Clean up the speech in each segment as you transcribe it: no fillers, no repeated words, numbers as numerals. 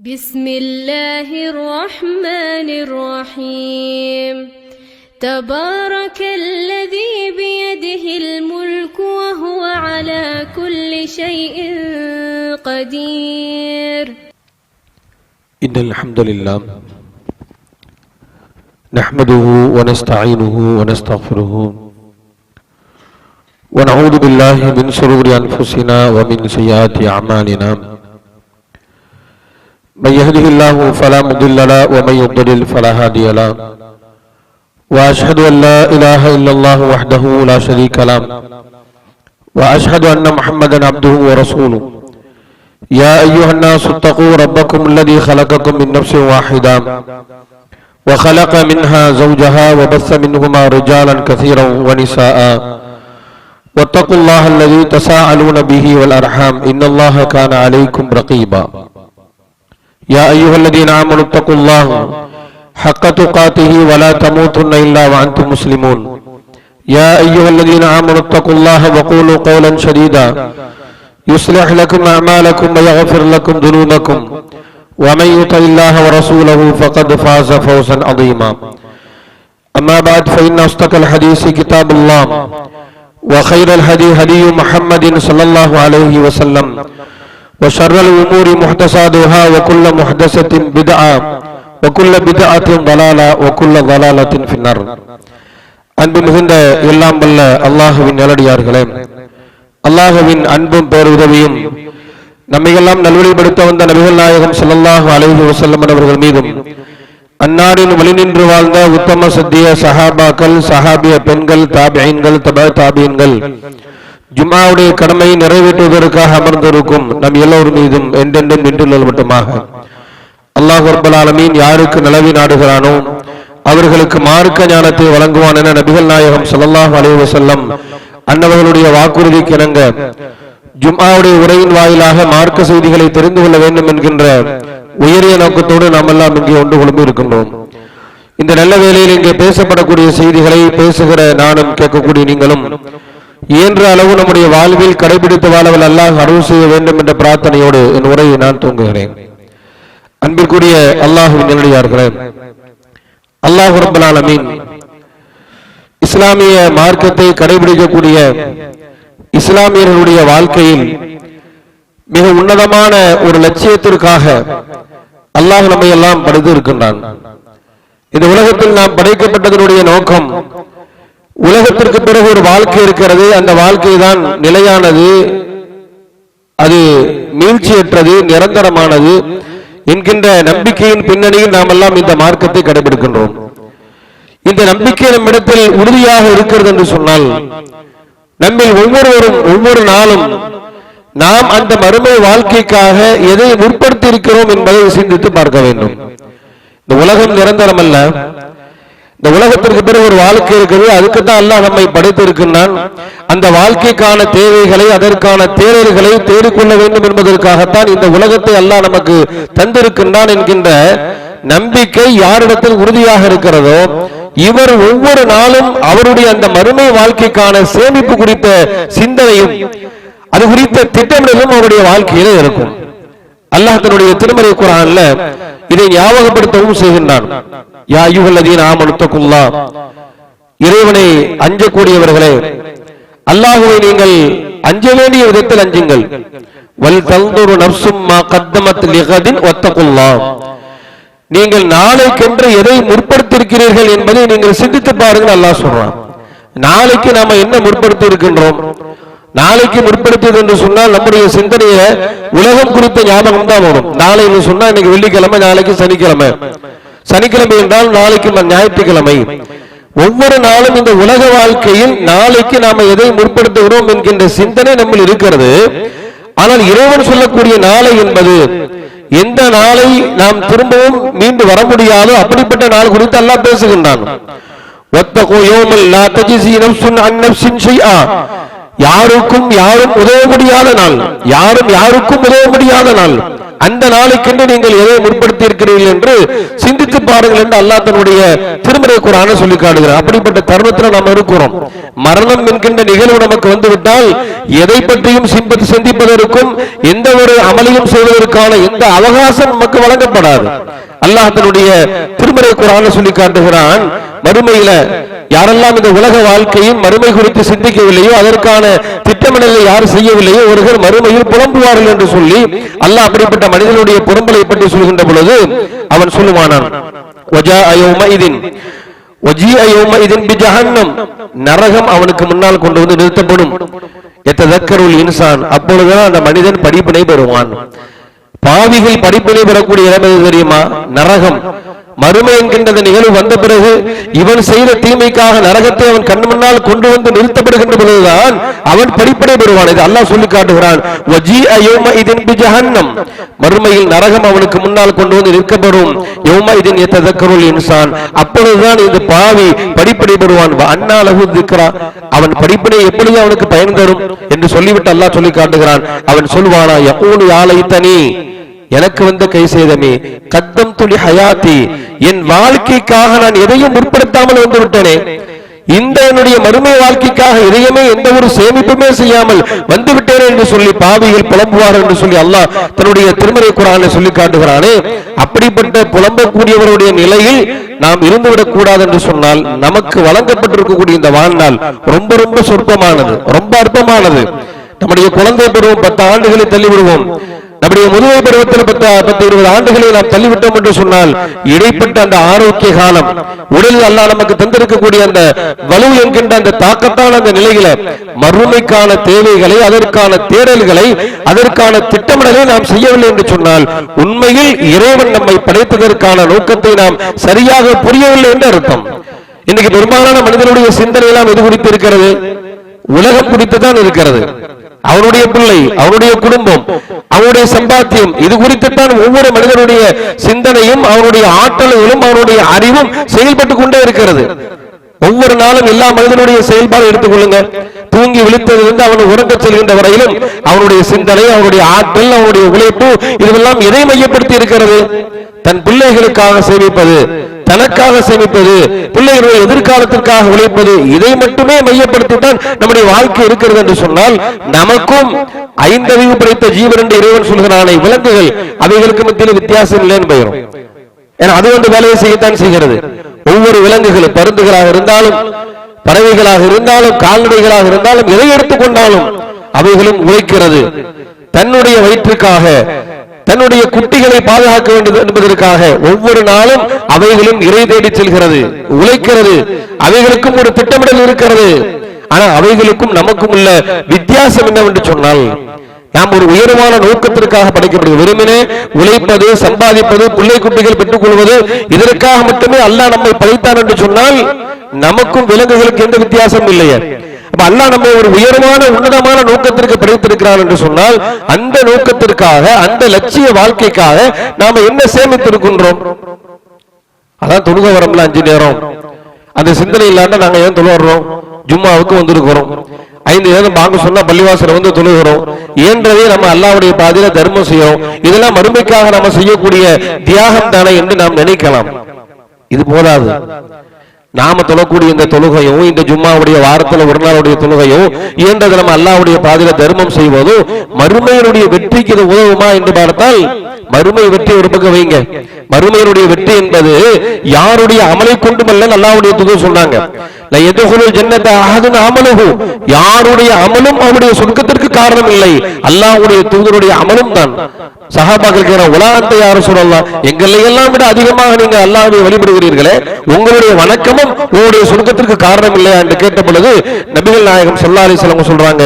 بسم الله الرحمن الرحيم تبارك الذي بيده الملك وهو على كل شيء قدير. إن الحمد لله نحمده ونستعينه ونستغفره ونعوذ بالله من شرور أنفسنا ومن سيئات أعمالنا. من يهده الله فلا مضل له ومن يضلل فلا هادي له. وأشهد أن لا إله إلا الله وحده لا شريك له وأشهد أن محمدا عبده ورسوله. يا أيها الناس اتقوا ربكم الذي خلقكم من نفس واحدة وخلق منها زوجها وبث منهما رجالا كثيرا ونساء واتقوا الله الذي تساءلون به والأرحام إن الله كان عليكم رقيبا. يا أيها الذين آمنوا اتقوا الله حق تقاته ولا تموتن إلا وأنتم مسلمون. يا أيها الذين آمنوا اتقوا الله وقولوا قولا سديدا يصلح لكم أعمالكم ويغفر لكم ذنوبكم ومن يطع الله ورسوله فقد فاز فوزا عظيما. أما بعد فإن أصدق الحديث كتاب الله وخير الهدي هدي محمد صلى الله عليه وسلم وشر الأمور محدثاتها وكل محدثة بدعة وكل بدعة ضلالة وكل ضلالة في النار. அன்பு மிகுந்த எல்லாம் வல்ல அல்லாஹ்வின் நல்லடியார்களே, அல்லாஹ்வின் அன்பும் பேருதவியும் நம்மையெல்லாம் நல்வழிப்படுத்த வந்த நபிகள் நாயகம் ஸல்லல்லாஹு அலைஹி வஸல்லம் அவர்கள் மீதும் அன்னாரின் வழி நின்று வாழ்ந்த உத்தம சத்திய சஹாபாக்கள், சஹாபிய பெண்கள், தாபிஈன்கள், தபா தாபிஈன்கள், ஜும்ஆவுடைய கடமையை நிறைவேற்றுவதற்காக அமர்ந்திருக்கும் நம் எல்லோர் மீதும் என்றென்றும் நின்று நிலவட்டுமாக. அல்லாஹ் ரப்பல் ஆலமீன் யாருக்கு நிலவி நாடுகிறானோ அவர்களுக்கு மார்க்க ஞானத்தை வழங்குவான் என நபிகள் நாயகம் ஸல்லல்லாஹு அலைஹி வஸல்லம் அன்னவர்களுடைய வாக்குறுதிக்கு இணங்க ஜும்ஆவுடைய உரையின் வாயிலாக மார்க்க செய்திகளை தெரிந்து கொள்ள வேண்டும் என்கின்ற உயரிய நோக்கத்தோடு நாம் எல்லாம் இங்கே ஒன்று குழும்பி இருக்கின்றோம். இந்த நல்ல வேளையில் இங்கே பேசப்படக்கூடிய செய்திகளை பேசுகிற நானும் கேட்கக்கூடிய நீங்களும் இயன்ற அளவு நம்முடைய வாழ்வில் கடைபிடித்து வாழவல் அல்லாஹ் அருள் செய்ய வேண்டும் என்ற பிரார்த்தனையோடு என் உரையை நான் துவங்குகிறேன். அன்பிற்குரிய அல்லாஹ்வின் நல்லடியார்களே, அல்லாஹ் ரப்பல் ஆலமீன் இஸ்லாமிய மார்க்கத்தை கடைபிடிக்கக்கூடிய இஸ்லாமியர்களுடைய வாழ்க்கையில் மிக உன்னதமான ஒரு லட்சியத்திற்காக அல்லாஹ் நம்மை எல்லாம் படைத்து இருக்கின்றான். இந்த உலகத்தில் நாம் படைக்கப்பட்டதனுடைய நோக்கம், உலகத்திற்கு பிறகு ஒரு வாழ்க்கை இருக்கிறது, அந்த வாழ்க்கை தான் நிலையானது, அது மீழ்ச்சியற்றது, நிரந்தரமானது என்கின்ற நம்பிக்கையின் பின்னணியில் நாம் எல்லாம் இந்த மார்க்கத்தை கடைபிடிக்கின்றோம். இந்த நம்பிக்கை நம்மிடத்தில் உறுதியாக இருக்கிறது என்று சொன்னால் நம்மில் ஒவ்வொருவரும் ஒவ்வொரு நாளும் நாம் அந்த மறுமை வாழ்க்கைக்காக எதை முற்படுத்தி இருக்கிறோம் என்பதை சிந்தித்து பார்க்க வேண்டும். இந்த உலகம் நிரந்தரம் அல்ல, இந்த உலகத்திற்கு பிறகு ஒரு வாழ்க்கை இருக்கிறது, அதுக்குத்தான் அல்லாஹ் நம்மை படைத்து இருக்கின்றான். அந்த வாழ்க்கைக்கான தேவைகளை, அதற்கான தேடல்களை தேடிக்கொள்ள வேண்டும் என்பதற்காகத்தான் இந்த உலகத்தை அல்லாஹ் நமக்கு தந்திருக்கின்றான் என்கின்ற நம்பிக்கை யாரிடத்தில் உறுதியாக இருக்கிறதோ இவர் ஒவ்வொரு நாளும் அவருடைய அந்த மறுமை வாழ்க்கைக்கான சேமிப்பு குறித்த சிந்தனையும் அது குறித்த திட்டமிடலும் அவருடைய வாழ்க்கையில இருக்கும். அல்லாஹ் தன்னுடைய திருமறை குர்ஆன்ல இதை ஞாபகப்படுத்தவும் செய்கின்றான். யா அய்யுஹல்லதீன ஆமனு தக்குல்லாஹ், இறைவனை அஞ்சக்கூடியவர்களே, அல்லாஹ்வை நீங்கள் அஞ்ச வேண்டிய விதத்தில் அஞ்சுங்கள். வல் தன்துரு நஃப்சும் மா கத்தமத் லிகதின் வத்தகுல்லாஹ், நீங்கள் நாளைக்கென்று எதை முற்படுத்தியிருக்கிறீர்கள் என்பதை நீங்கள் சிந்தித்து பாருங்கள். அல்லாஹ் சொல்றான், நாளைக்கு நாம என்ன முற்படுத்தி இருக்கின்றோம்? நாளைக்கு முற்படுத்தியது என்று சொன்னால் நம்முடைய சிந்தனைய உலகம் குறித்த ஞாபகம் தான் வரும். நாளைக்கு சொன்னா இன்னைக்கு வெள்ளிக்கிழமை, நாளைக்கு சனிக்கிழமை, சனிக்கிழமை என்றால் நாளைக்கு ஞாயிற்றுக்கிழமை. ஒவ்வொரு நாளும் இந்த உலக வாழ்க்கையில் நாளைக்கு நாம எதை முற்படுத்துகிறோம் என்கின்ற சிந்தனை நம்ம இருக்கிறது. ஆனால் இறைவன் சொல்லக்கூடிய நாளை என்பது எந்த நாளை நாம் திரும்பவும் மீண்டு வர முடியாதோ அப்படிப்பட்ட நாள் குறித்து அல்லாஹ் பேசுகின்றான். வத்தகூ யௌமல் லா தஜ்ஸி நஃப்ஸுன் அன் நஃப்ஸின் ஷைஆ, யாருக்கும் யாரும் உதவ முடியாத நாள், யாரும் யாருக்கும் உதவ முடியாத நாள். அந்த நாளைக்கென்று நீங்கள் எதை முற்படுத்தி இருக்கிறீர்கள் என்று சிந்தித்து பாருங்கள் என்று அல்லாஹ் தன்னுடைய திருமறை குர்ஆனை சொல்லி காட்டுகிறார். அப்படிப்பட்ட தருணத்தில் நாம் இருக்கிறோம். மரணம் என்கின்ற நிகழ்வு நமக்கு வந்துவிட்டால் எதை பற்றியும் சிந்திப்பதற்கும் எந்த ஒரு அமலையும் செய்வதற்கான எந்த அவகாசம் நமக்கு வழங்கப்படாது. அல்லாஹ் தன்னுடைய திருமறை குர்ஆனை சொல்லி காட்டுகிறான், மறுமையில யாரெல்லாம் இந்த உலக வாழ்க்கையும் மறுமை குறித்து சிந்திக்கவில்லையோ, அதற்கான திட்டமிடலை யார் செய்யவில்லையோ அவர்கள் மறுமையில் புலம்புவார்கள் என்று சொல்லி அல்லாஹ் அப்படிப்பட்ட மனிதனுடைய புறம்பலை பற்றி சொல்கின்ற பொழுது அவன் சொல்லுவானான், நரகம் அவனுக்கு முன்னால் கொண்டு வந்து நிறுத்தப்படும். இன்சான், அப்பொழுதுதான் அந்த மனிதன் படிப்பினை பெறுவான். பாவிகள் படிப்பினை பெறக்கூடிய இடம் எது தெரியுமா? நரகம். மறுமை என்கின்ற நிகழ்வு வந்த பிறகு இவன் செய்த தீமைக்காக நரகத்தை அவன் கண் முன்னால் கொண்டு வந்து நிறுத்தப்படுகின்ற பொழுதுதான் அவன் படிப்பினை பெறுவான். இது அல்லாஹ் சொல்லி காட்டுகிறான், மறுமையில் நரகம் அவனுக்கு முன்னால் கொண்டு வந்து நிற்கப்படும். இன்சான், அப்பொழுதுதான் இந்த பாவி படிப்பினை பெறுவான். அவன் படிப்பினை எப்பொழுது அவனுக்கு பயன் தரும் என்று சொல்லிவிட்டு அல்லாஹ் சொல்லி காட்டுகிறான். அவன் சொல்வானா, யகூலு யா லைத்தனி, எனக்கு வந்த கை சேதமே, கத்தம் துளி ஹயாத்தி, என் வாழ்க்கைக்காக நான் எதையும் முற்படுத்தாமல் வந்து விட்டனே, இந்த என்னுடைய மறுமை வாழ்க்கைக்காக எதையுமே எந்த ஒரு சேமிப்புமே செய்யாமல் வந்து விட்டேன் என்று சொல்லி பாவிகள் புலம்புவார் என்று சொல்லி அல்லாஹ் தன்னுடைய திருமறை குர்ஆனை சொல்லி காட்டுகிறானே. அப்படிப்பட்ட புலம்பக்கூடியவருடைய நிலையில் நாம் இருந்துவிடக் கூடாது என்று சொன்னால் நமக்கு வழங்கப்பட்டிருக்கக்கூடிய இந்த வாழ்நாள் ரொம்ப ரொம்ப சொற்பமானது, ரொம்ப அற்பமானது. நம்முடைய குழந்தை பருவம் 10 ஆண்டுகளை தள்ளிவிடுவோம். நம்முடைய முதுமை பருவத்தில் 10-20 ஆண்டுகளை நாம் தள்ளிவிட்டோம் என்று சொன்னால் இடைப்பட்ட அந்த ஆரோக்கிய காலம், உடலில் அல்லாஹ் நமக்கு தந்திருக்கக்கூடிய அந்த வலு என்கின்ற அந்த தாக்கத்தான அந்த நிலையில மறுமைக்கான தேவைகளை, அதற்கான தேடல்களை, அதற்கான திட்டமிடலை நாம் செய்யவில்லை என்று சொன்னால் உண்மையில் இறைவன் நம்மை படைத்ததற்கான நோக்கத்தை நாம் சரியாக புரியவில்லை என்று அர்த்தம். இன்னைக்கு பெரும்பாலான மனிதனுடைய சிந்தனை எல்லாம் எது குறித்து இருக்கிறது? உலகம் குறித்துதான் இருக்கிறது. அவனுடைய பிள்ளை, அவனுடைய குடும்பம், அவனுடைய சம்பாத்தியம், இது குறித்துத்தான் ஒவ்வொரு மனிதனுடைய சிந்தனையும் அவனுடைய ஆற்றல்களும் அவனுடைய அறிவும் செயல்பட்டுக் கொண்டே இருக்கிறது. ஒவ்வொரு நாளும் எல்லா மனிதனுடைய செயல்பாடு எடுத்துக்கொள்ளுங்க. தூங்கி விழித்ததிலிருந்து அவன் உறங்க செல்கின்ற வரையிலும் அவனுடைய சிந்தனை, அவனுடைய ஆற்றல், அவனுடைய உழைப்பு, இதெல்லாம் எதை மையப்படுத்தி இருக்கிறது? தன் பிள்ளைகளுக்காக சேமிப்பது, தனக்காக சேமிப்பது, பிள்ளைகளுடைய எதிர்காலத்திற்காக உழைப்பது, இதை மட்டுமே மையப்படுத்தித்தான் நம்முடைய வாழ்க்கை இருக்கிறது என்று சொன்னால் நமக்கும் 5 அறிவு படைத்த ஜீவன் என்று இறைவன் சொல்கிறானே, விலங்குகள், அவைகளுக்கு மத்தியில் வித்தியாசம் இல்லைன்னு போயிடும். ஏன்னா அது வந்து வேலையை செய்யத்தான் செய்கிறது. ஒவ்வொரு விலங்குகளும், பருந்துகளாக இருந்தாலும், பறவைகளாக இருந்தாலும், கால்நடைகளாக இருந்தாலும், எதை எடுத்துக்கொண்டாலும் அவைகளும் உழைக்கிறது. தன்னுடைய வயிற்றுக்காக, தன்னுடைய குட்டிகளை பாதுகாக்க வேண்டும் என்பதற்காக ஒவ்வொரு நாளும் அவைகளும் இறை தேடி செல்கிறது, உழைக்கிறது. அவைகளுக்கும் ஒரு திட்டமிடல் இருக்கிறது. ஆனா அவைகளுக்கும் நமக்கும் உள்ள வித்தியாசம் என்னவென்று சொன்னால், நாம் ஒரு உயர்வான நோக்கத்திற்காக படைக்கப்படுகிறது. வெறுமனே உழைப்பது, சம்பாதிப்பது, பிள்ளை குட்டிகள் பெற்றுக் கொள்வது, இதற்காக மட்டுமே அல்லாஹ் நம்மை படைத்தான் என்று சொன்னால் நமக்கும் விலங்குகளுக்கு எந்த வித்தியாசம் இல்லையே. அல்லாஹ் நம்ம ஒரு உயர்வான உன்னதமான நோக்கத்திற்கு படைத்திருக்கிறார் என்று சொன்னால் அந்த நோக்கத்திற்காக, அந்த லட்சிய வாழ்க்கைக்காக நாம என்ன சேமித்திருக்கின்றோம்? அதான் தொழுக வரம்ல 5 நேரம். அந்த சிந்தனை இல்லாம நாங்க ஏன் தொழுகிறோம்? ஜும்மாவுக்கு வந்திருக்கிறோம். 5 நேரம் பாங்க சொன்னா பள்ளிவாசல வந்து தொழுகிறோம். ஏன்றதே நம்ம அல்லாஹ்வுடைய பாதையில தர்மம் செய்யறோம். இதெல்லாம் மறுமைக்காக நம்ம செய்யக்கூடிய தியாகம் தானே என்று நாம் நினைக்கலாம். இது போதாது. நாம தொழக்கூடிய இந்த தொழுகையும், இந்த ஜும்மாவுடைய வாரத்துல ஒரு நாளுடைய தொழுகையும், இயன்றது நம்ம அல்லாஹ்வுடைய பாதையில தர்மம் செய்வதும் மறுமையினுடைய வெற்றிக்கு இது உதவுமா என்று பார்த்தால் மறுமை வெற்றி ஒரு பக்கம் வைங்க. மறுமையினுடைய வெற்றி என்பது யாருடைய அமலை கொண்டுமல்ல, அல்லாஹ்வுடைய தூதர் சொன்னாங்க, யாருடைய அமலும் அவருடைய சொர்க்கத்திற்கு காரணம் இல்லை, அல்லாஹ்வுடைய தூதருடைய அமலும் தான். சஹாபாக்கள் உலகத்தை யாரும் சொல்லலாம், எங்களை எல்லாம் விட அதிகமாக நீங்க அல்லாஹ்வை வழிபடுகிறீர்களே, உங்களுடைய வணக்கமும் உங்களுடைய சொர்க்கத்திற்கு காரணம் இல்லையா என்று கேட்ட பொழுது நபிகள் நாயகம் ஸல்லல்லாஹு அலைஹி வஸல்லம் சொல்றாங்க,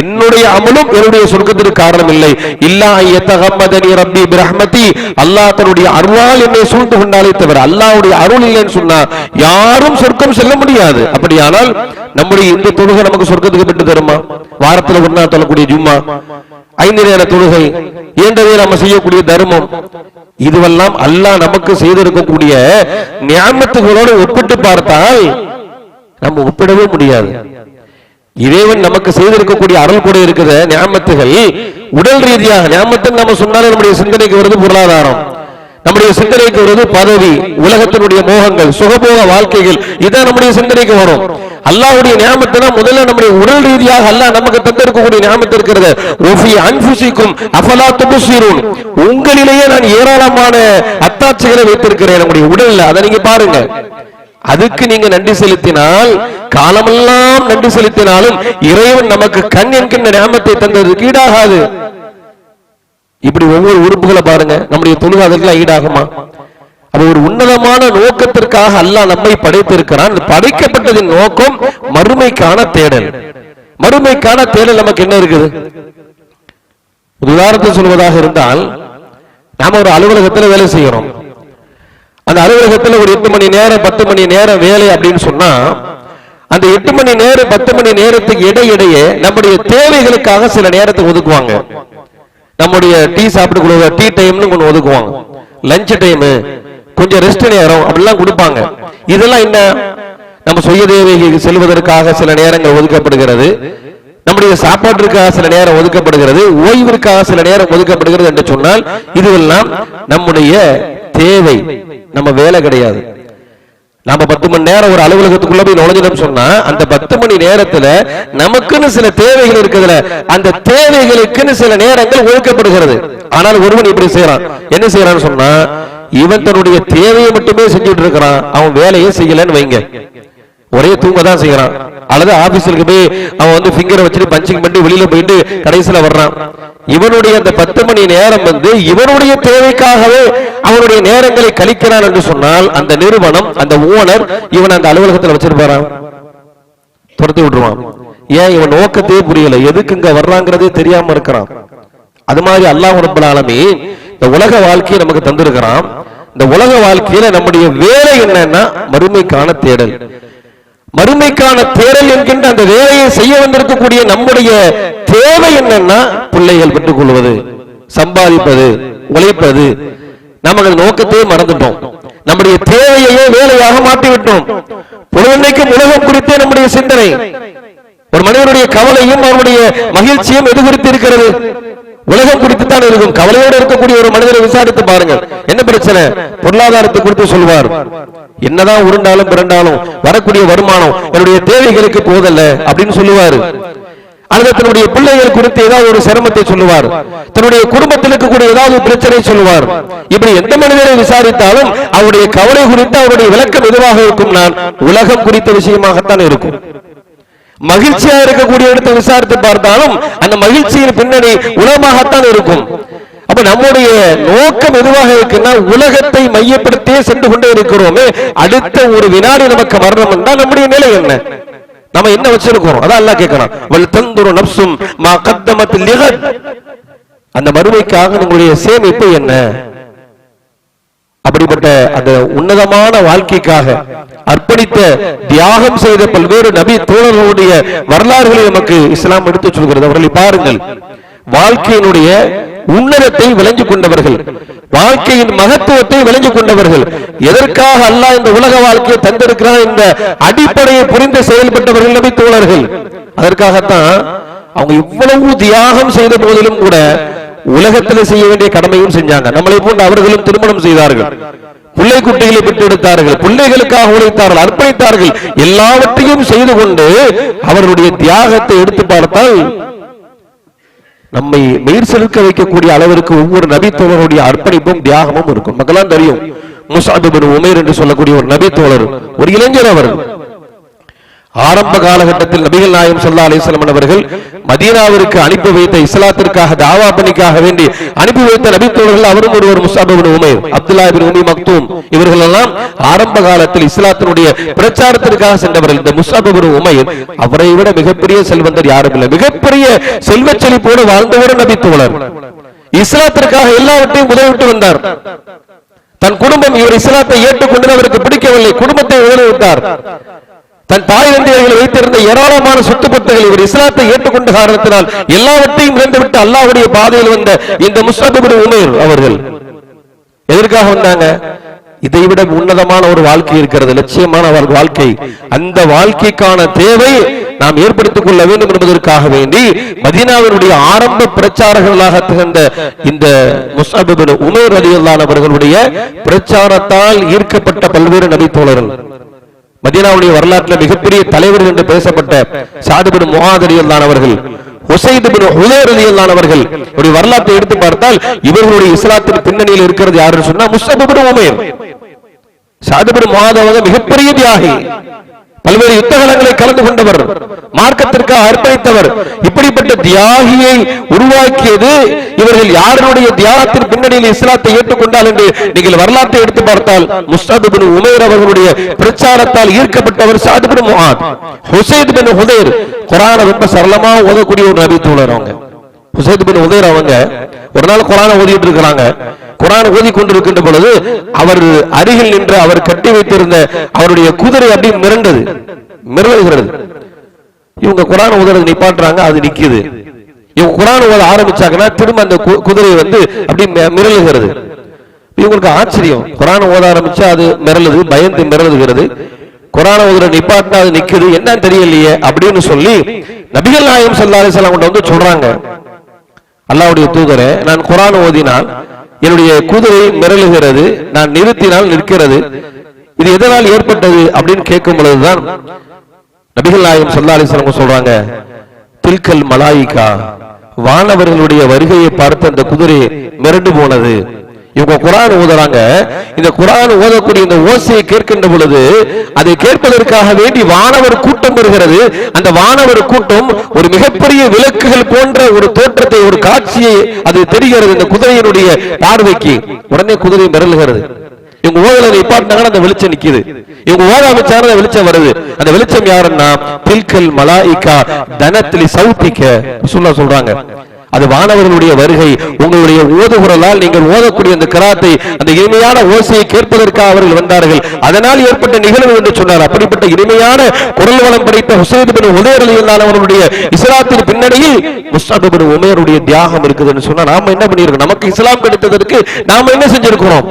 என்னுடைய அமலும் என்னுடைய சொர்க்கத்திற்கு காரணம் இல்லை, இல்லா யதகம்மதனி ரப்பி பிரஹ்மதி, அல்லாஹ் தன்னுடைய அருளால் என்னை சூழ்ந்து கொண்டாலே தவிர, அல்லாஹ்வுடைய அருள் இல்லைன்னு சொன்னா யாரும் சொர்க்கம் செல்ல முடியாது. அப்படியானால் நம்முடைய இந்த தொழுகை நமக்கு சொர்க்கத்துக்கு பெற்று தருமா? வாரத்துல ஒரு நாள் தொழக்கூடிய ஜும்மா, 5 நேர தொழுகை, ஏண்டவே நம்ம செய்யக்கூடிய தர்மம், இதுவெல்லாம் அல்லாஹ் நமக்கு செய்திருக்கக்கூடிய நியாமத்துகளோடு ஒப்பிட்டு பார்த்தால் நம்ம ஒப்பிடவே முடியாது. இறைவன் நமக்கு செய்திருக்கக்கூடிய அருள் கூட இருக்கிற நியாமத்துகள் உடல் ரீதியாக நியாமத்துன்னு நம்ம சொன்னாலும் நம்முடைய சிந்தனைக்கு வருது பொருளாதாரம், நம்முடைய சிந்தனைக்கு வருவது பதவி, உலகத்தினுடைய மோகங்கள், சுகபோக வாழ்க்கைகள், இதான் நம்முடைய சிந்தனைக்கு வரும். அல்லாஹ்வுடைய நியாமத்துனா முதல்ல நம்முடைய உடல் ரீதியாக அல்லாஹ் நமக்கு தந்திருக்கக்கூடிய நியாமத்து இருக்கிறது. ஒஃபி அன்ஃபுசிக்கும் அஃபலா துபஸிரூன், உங்களிலேயே நான் ஏராளமான அத்தாட்சிகளை வைத்திருக்கிறேன் நம்முடைய உடல்ல, அதை நீங்க பாருங்க. அதுக்கு நீங்க நன்றி செலுத்தினால், காலமெல்லாம் நன்றி செலுத்தினாலும் இறைவன் நமக்கு கண் என்கின்ற நியாமத்தை தந்ததுக்கு ஈடாகாது. இப்படி ஒவ்வொரு உறுப்புகளை பாருங்க, நம்முடைய தொழுகாதெல்லாம் ஈடாகுமா? அப்ப ஒரு உன்னதமான நோக்கத்திற்காக அல்லாஹ் நம்மை படைத்திருக்கிறான். படைக்கப்பட்டதின் நோக்கம் மறுமைக்கான தேடல். மறுமைக்கான தேடல் நமக்கு என்ன இருக்குது? உதாரணத்தை சொல்வதாக இருந்தால், நாம ஒரு அலுவலகத்தில் வேலை செய்யறோம். அந்த அலுவலகத்தில் ஒரு 8 மணி நேரம் 10 மணி நேரம் வேலை அப்படின்னு சொன்னா, அந்த 8 மணி நேரம் 10 மணி நேரத்துக்கு இடையிடையே நம்முடைய தேவைகளுக்காக சில நேரத்தை ஒதுக்குவாங்க. நம்முடைய டீ சாப்பிட்டு டீ டைம்னு கொஞ்சம் ஒதுக்குவாங்க, லஞ்ச் டைம், கொஞ்சம் ரெஸ்ட் நேரம் அப்படிலாம் கொடுப்பாங்க. இதெல்லாம் என்ன? நம்ம சுய தேவைக்கு செல்வதற்காக சில நேரங்கள் ஒதுக்கப்படுகிறது, நம்முடைய சாப்பாட்டிற்காக சில நேரம் ஒதுக்கப்படுகிறது, ஓய்விற்காக சில நேரம் ஒதுக்கப்படுகிறது என்று சொன்னால் இதுவெல்லாம் நம்முடைய தேவை, நம்ம வேலை கிடையாது. நம்ம 10 மணி நேரம் ஒரு அலுவலகத்துக்குள்ள போய் நுழைஞ்சோம் சொன்னா அந்த 10 மணி நேரத்துல நமக்குன்னு சில தேவைகள் இருக்குதுல, அந்த தேவைகளுக்குன்னு சில நேரங்கள் ஒதுக்கப்படுகிறது. ஆனால் ஒருவன் இப்படி செய்யறான், என்ன செய்யறான்னு சொன்னா, இவன் தன்னுடைய தேவையை மட்டுமே செஞ்சுட்டு இருக்கிறான், அவன் வேலையை செய்யலன்னு வைங்க, ஒரே தூங்க தான் செய்யறான். அல்லது ஆபீஸுக்கு போய் அவன் வந்து ஃபிங்கரை வச்சுட்டு பஞ்சிங் பண்ணி வெளியில போயிட்டு கடைசியில வர்றான். இவனுடைய அந்த 10 மணி நேரம் வந்து இவனுடைய தேவைக்காகவே அவனுடைய நேரங்களை கழிக்கிறான் என்று சொன்னால் அந்த நிறுவனம், அந்த ஓனர் இவன் அந்த அலுவலகத்தில் வச்சிருப்பாரான், துரத்தி விட்டுருவான். ஏன்? இவன் நோக்கத்தையே புரியல, எதுக்கு இங்க வர்றாங்கிறதே தெரியாம இருக்கிறான். அது மாதிரி அல்லாஹ் ரப்பல் ஆலமீன் இந்த உலக வாழ்க்கையை நமக்கு தந்திருக்கிறான். இந்த உலக வாழ்க்கையில நம்முடைய வேலை என்னன்னா மறுமைக்கான தேடல். மறுமைக்கான தேடல் என்கின்ற அந்த வேலையை செய்ய வந்திருக்கக்கூடிய நம்முடைய தேவை என்னன்னா பிள்ளைகள் பெற்றுக் கொள்வது, சம்பாதிப்பது, உழைப்பது. நமக்கு நோக்கத்தையே மறந்துட்டோம், நம்முடைய தேவையையே வேலையாக மாற்றிவிட்டோம். பொழுதுக்கும் உலகம் குறித்தே நம்முடைய சிந்தனை. ஒரு மனிதனுடைய கவலையும் அவருடைய மகிழ்ச்சியும் எது குறித்து இருக்கிறது? உலகம் குறித்து தான் இருக்கும். கவலையோடு இருக்கக்கூடிய ஒரு மனிதரை விசாரித்து பாருங்கள், என்ன பிரச்சனை? பொருளாதாரத்தை குறித்து சொல்வார். என்னதான் உருண்டாலும் பிறண்டாலும் வரக்கூடிய வருமானம் என்னுடைய தேவைகளுக்கு போதல்ல அப்படின்னு சொல்லுவாரு. அல்லது தன்னுடைய பிள்ளைகள் குறித்து ஏதாவது ஒரு சிரமத்தை சொல்லுவார், தன்னுடைய குடும்பத்தில் இருக்கக்கூடிய ஏதாவது பிரச்சனை சொல்லுவார். இப்படி எந்த மனிதரை விசாரித்தாலும் அவருடைய கவலை குறித்து அவருடைய விளக்கம் எதுவாக இருக்கும்? நான் உலகம் குறித்த விஷயமாகத்தான் இருக்கும். மகிழ்ச்சியா இருக்கக்கூடிய இடத்தை விசாரித்து பார்த்தாலும் அந்த மகிழ்ச்சியின் பின்னணி உலகமாகத்தான் இருக்கும். அப்ப நம்முடைய நோக்கம் எதுவாக இருக்குன்னா உலகத்தை மையப்படுத்தியே சென்று கொண்டே இருக்கிறோமே. அடுத்த ஒரு வினாடி நமக்கு மரணம் என்றால் நம்முடைய நிலை என்ன? நம்ம என்ன வச்சிருக்கிறோம்? அதான் அல்லாஹ் கேட்கறான், வல் தந்துரு நஃப்சும் மா கத்தமத் லிகத், அந்த மறுமைக்காக நம்முடைய சேமிப்பு என்ன? அப்படிப்பட்ட அந்த உன்னதமான வாழ்க்கைக்காக அர்ப்பணித்த தியாகம் செய்த பல்வேறு நபி தோழர்களுடைய வரலாறுகளை நமக்கு இஸ்லாம் எடுத்துச் சொல்கிறது. அவர்களை பாருங்கள், வாழ்க்கையினுடைய உன்னதத்தை விளங்கிக் கொண்டவர்கள், வாழ்க்கையின் மகத்துவத்தை விளங்கிக் கொண்டவர்கள், எதற்காக அல்லாஹ் இந்த உலக வாழ்க்கையை தந்திருக்கிறார் இந்த அடிப்படையை புரிந்து செயல்பட்டவர்கள் நபி தோழர்கள். அதற்காகத்தான் அவங்க இவ்வளவு தியாகம் செய்த போதிலும் கூட உலகத்தில் செய்ய வேண்டிய கடமையும் செஞ்சாங்க. நம்மளை போன்று அவர்களும் திருமணம் செய்தார்கள், பிள்ளை குட்டிகளை பெற்றெடுத்தார்கள், பிள்ளைகளுக்காக உழைத்தார்கள், அர்ப்பணித்தார்கள். எல்லாவற்றையும் செய்து கொண்டு அவர்களுடைய தியாகத்தை எடுத்து பார்த்தால் நம்மை மெய்ர் செலுக்க வைக்கக்கூடிய அளவிற்கு ஒவ்வொரு நபி தோழருடைய அர்ப்பணிப்பும் தியாகமும் இருக்கும். மக்களாம் தெரியும், முஸ்அப் இப்னு உமைர் என்று சொல்லக்கூடிய ஒரு நபி தோழர், ஒரு இளைஞர். அவர் ஆரம்ப காலகட்டத்தில் நபிகள் நாயகம் ஸல்லல்லாஹு அலைஹி வஸல்லம் அவர்கள் மதீனாவிற்கு அனுப்பி வைத்த இஸ்லாத்திற்காக தாவா பணிக்காக வேண்டி அனுப்பி வைத்த நபி தோழர்கள் அவரும் ஒருவர் முஸ்அப் இப்னு உமைர், அப்துல்லாஹ் இப்னு உம்மி மக்தூம். இவர்கள் எல்லாம் ஆரம்ப காலத்தில் இஸ்லாத்தினுடைய பிரச்சாரத்திற்காக சென்றவர்கள். இந்த முஸ்அப் இப்னு உமைர் அவரை விட மிகப்பெரிய செல்வந்தர் யாரும் இல்லை, மிகப்பெரிய செல்வ செழிப்போடு வாழ்ந்தவர் நபி தோழர். இஸ்லாத்திற்காக எல்லாவற்றையும் உதவிட்டு வந்தார். தன் குடும்பம் இவர் இஸ்லாத்தை ஏற்றுக்கொண்டு அவருக்கு பிடிக்கவில்லை, குடும்பத்தை உதவித்தார். தன் தாய் தந்தையர்களை வைத்திருந்த ஏராளமான சொத்துப்பட்டுகள் இவர் இஸ்லாத்தை ஏற்றுக்கொண்ட காரணத்தினால் எல்லாவற்றையும் இழந்துவிட்டு அல்லாஹ்வுடைய பாதையில் வந்த இந்த முஸ்அப் இப்னு உமைர் அவர்கள் எதற்காக வந்தாங்க? இதைவிட உன்னதமான ஒரு வாழ்க்கை இருக்கிறது, லட்சியமான வாழ்க்கை. அந்த வாழ்க்கைக்கான தேவை நாம் ஏற்படுத்திக் கொள்ள வேண்டும் என்பதற்காக வேண்டி மதீனாவினுடைய ஆரம்ப பிரச்சாரர்களாக திகழ்ந்த இந்த முஸ்அப் இப்னு உமைர் ரலியல்லாஹு அன்ஹு அவர்களுடைய பிரச்சாரத்தால் ஈர்க்கப்பட்ட பல்வேறு நபி தோழர்கள், மதீனாவுடைய வரலாற்றில் மிகப்பெரிய தலைவர்கள் என்று பேசப்பட்ட சஅத் இப்னு முஆத் ரலியல்லாஹு அன்ஹு அவர்கள், உஸைத் இப்னு ஹுதைர் ரலியல்லாஹு அன்ஹு அவர்கள் வரலாற்றை எடுத்து பார்த்தால் இவர்களுடைய இஸ்லாத்தின் பின்னணியில் இருக்கிறது யாருன்னு சொன்னா முஸ்அப் இப்னு உமைர். சஅத் இப்னு முஆத் அவர்கள் மிகப்பெரிய தியாகி, பல்வேறு யுத்தகலங்களை கலந்து கொண்டவர், மார்க்கத்திற்காக அர்ப்பணித்தவர். இப்படிப்பட்ட தியாகியை உருவாக்கியது இவர்கள் யாருடைய தியாகத்தின் பின்னணியில் இஸ்லாத்தை ஏற்றுக்கொண்டால் என்று நீங்கள் வரலாற்றை எடுத்து பார்த்தால் முஸ்அப் இப்னு உமைர் அவர்களுடைய பிரச்சாரத்தால் ஈர்க்கப்பட்டவர் சஅத் இப்னு முஆத். உஸைத் இப்னு ஹுதைர் குர்ஆனை ரொம்ப சரளமா ஓதக்கூடிய ஒரு நபி தோழர். அவங்க உஸைத் இப்னு ஹுதைர் அவங்க ஒரு நாள் குர்ஆனை ஓதிட்டு இருக்காங்க. குர்ஆன் ஓதி கொண்டிருக்கின்ற பொழுது அவர் அருகில் நின்று அவர் கட்டி வைத்திருந்த அவருடைய குதிரை அப்படி மிரளுகிறது. இவங்க குர்ஆன் ஓதுறது நிப்பாட்டுறாங்க, அது நிக்குது. இவங்க குர்ஆன் ஓத ஆரம்பிச்சாங்கன்னா திரும்ப அந்த குதிரை அப்படி மிரளுகிறது. இவங்களுக்கு ஆச்சரியம், குர்ஆன் ஓத ஆரம்பிச்சா அது மிரளுது, பயந்து மிரளுகிறது. குர்ஆன் ஓதுற நிப்பாட்டினா அது நிக்குது, என்ன தெரியலையே அப்படின்னு சொல்லி நபிகள் நாயகம் ஸல்லல்லாஹு அலைஹி வஸல்லம் சொல்றாங்க, அல்லாஹ்வுடைய தூதரே, நான் குர்ஆன் ஓதினால் என்னுடைய குதிரை மிரளுகிறது, நான் நிறுத்தினால் நிற்கிறது, இது எதனால் ஏற்பட்டது அப்படின்னு கேட்கும் பொழுதுதான் நபிகள் நாயகம் ஸல்லல்லாஹு அலைஹி வஸல்லம் சொல்றாங்க, தில்கல் மலாயிகா, வானவர்களுடைய வருகையை பார்த்து அந்த குதிரை மிரண்டு போனது. இவங்க குர்ஆன் ஓதுறாங்க, இந்த குர்ஆன் ஓதக்கூடிய இந்த ஓசையை கேட்கின்ற பொழுது அதை கேட்பதற்காக வேண்டி வானவர் கூட்டம் வருகிறது. அந்த வானவர் கூட்டம் ஒரு மிகப்பெரிய விளக்குகள் போன்ற ஒரு தோற்றத்தை, ஒரு காட்சியை அது தெரிகிறது இந்த குதிரையினுடைய பார்வைக்கு. உடனே குதிரை மிரளுகிறது. இவங்க ஓதல நிப்பாட்டினாங்கன்னா அந்த வெளிச்சம் நிக்குது, இவங்க ஓத அமைச்சாரு அந்த வெளிச்சம் வருது. அந்த வெளிச்சம் யாருன்னா தில்கல் மலாயிகா தனத்லி சௌதிக ரசூலுல்லாஹ் சொல்றாங்க, அது வானவர்களுடைய வருகை. உங்களுடைய ஓதுகுரலால் நீங்கள் ஓதக்கூடிய அந்த கிராத்தை, அந்த இனிமையான ஓசையை கேட்பதற்காக அவர்கள் வந்தார்கள், அதனால் ஏற்பட்ட நிகழ்வு என்று சொன்னார். அப்படிப்பட்ட இனிமையான குரல் வளம் படைத்த உஸைத் இப்னு ஹுதைர் ரலியல்லாஹு அன்ஹு அவர்களுடைய இஸ்லாத்தின் பின்னணியில் முஸ்அப் இப்னு உமைருடைய தியாகம் இருக்குதுன்னு சொன்னா நாம என்ன பண்ணியிருக்கோம்? நமக்கு இஸ்லாம் கிடைத்ததற்கு நாம என்ன செஞ்சிருக்கிறோம்?